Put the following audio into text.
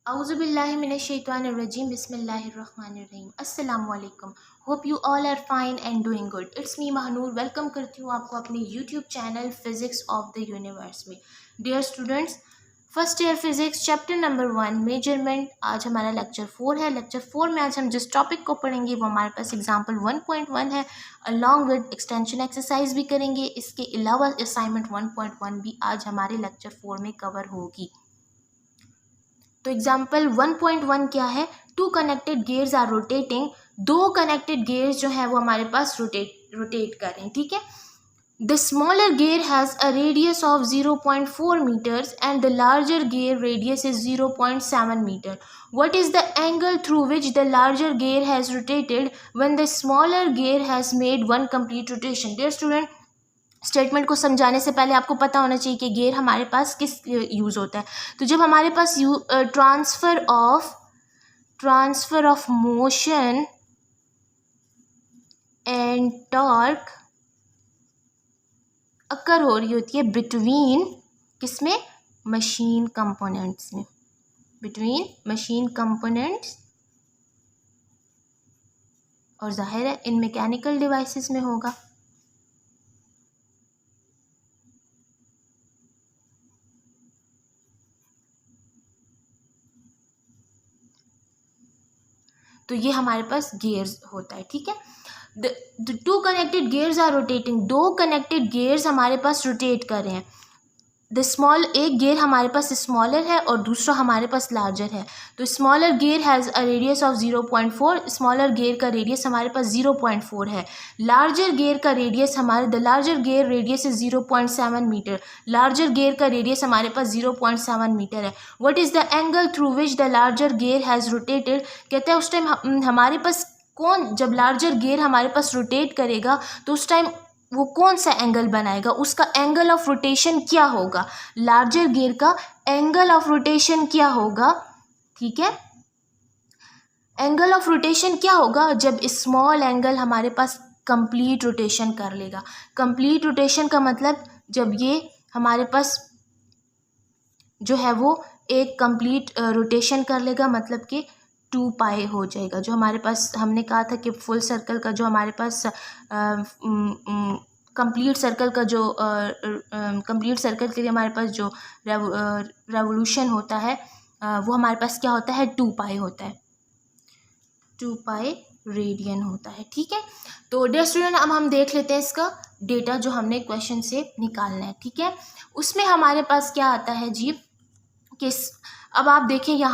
Auzubillahiminash-shaytanir-rajim. Bismillahir-rahmanir-rahim. Assalamualaikum. Hope you all are fine and doing good. It's me Mahnur. Welcome करती हूँ आपको अपने YouTube channel Physics of the Universe में. Dear students, first year physics chapter number 1 measurement. आज हमारा lecture 4 है. Lecture 4 में आज हम जिस टॉपिक को पढ़ेंगे वो हमारे पास एग्जांपल 1.1 है. अलॉन्ग विद एक्सटेंशन एक्सरसाइज भी करेंगे. इसके अलावा असाइनमेंट 1.1 भी आज हमारे लेक्चर 4 में कवर होगी. तो एग्जाम्पल 1.1 क्या है? Two connected gears are rotating. दो कनेक्टेड गेयर्स जो है वो हमारे पास रोटेट कर रहे हैं. ठीक है. The smaller gear has a radius of 0.4 metres and the larger gear radius is 0.7 metre. What is the angle through which the larger gear has rotated when the smaller gear has made one complete rotation. Dear student, statement को समझाने से पहले आपको पता होना चाहिए कि gear हमारे पास किस यूज़ होता है. तो जब हमारे पास transfer of motion and torque occur हो रही होती है बिटवीन किसमें? मशीन कंपोनेंट्स में. बिटवीन मशीन कंपोनेंट्स, और जाहिर है इन मैकेनिकल डिवाइसेस में होगा. तो ये हमारे पास गियर्स होता है. ठीक है. The two connected gears are rotating. दो कनेक्टेड गियर्स हमारे पास रोटेट कर रहे हैं. एक गियर हमारे पास स्मॉलर है और दूसरा हमारे पास लार्जर है. तो smaller gear has a radius of 0.4. Smaller gear का रेडियस हमारे पास 0.4 है. लार्जर गियर का radius the larger gear radius is 0.7 metre. Larger gear का रेडियस हमारे पास 0.7 मीटर है. What is the angle through which the larger gear has rotated. कहते हैं उस टाइम हमारे पास जब लार्जर गियर हमारे पास रोटेट करेगा तो उस टाइम वो कौन सा एंगल बनाएगा, उसका एंगल ऑफ रोटेशन क्या होगा. लार्जर गियर का एंगल ऑफ रोटेशन क्या होगा. ठीक है. एंगल ऑफ रोटेशन क्या होगा जब स्मॉल एंगल हमारे पास कंप्लीट रोटेशन कर लेगा. कंप्लीट रोटेशन का मतलब जब ये हमारे पास जो है वो एक कंप्लीट रोटेशन कर लेगा, मतलब कि 2 पाई हो जाएगा. जो हमारे पास हमने कहा था कि फुल सर्कल का जो हमारे पास कंप्लीट सर्कल के लिए हमारे पास जो रेवोल्यूशन होता है वो हमारे पास क्या होता है? 2 पाई होता है. 2 पाई रेडियन होता है. ठीक है. तो डियर स्टूडेंट, अब हम देख लेते हैं इसका डेटा जो हमने क्वेश्चन से निकालना है. ठीक है. उसमें हमारे पास क्या आता है जी कि अब आप देखें यहाँ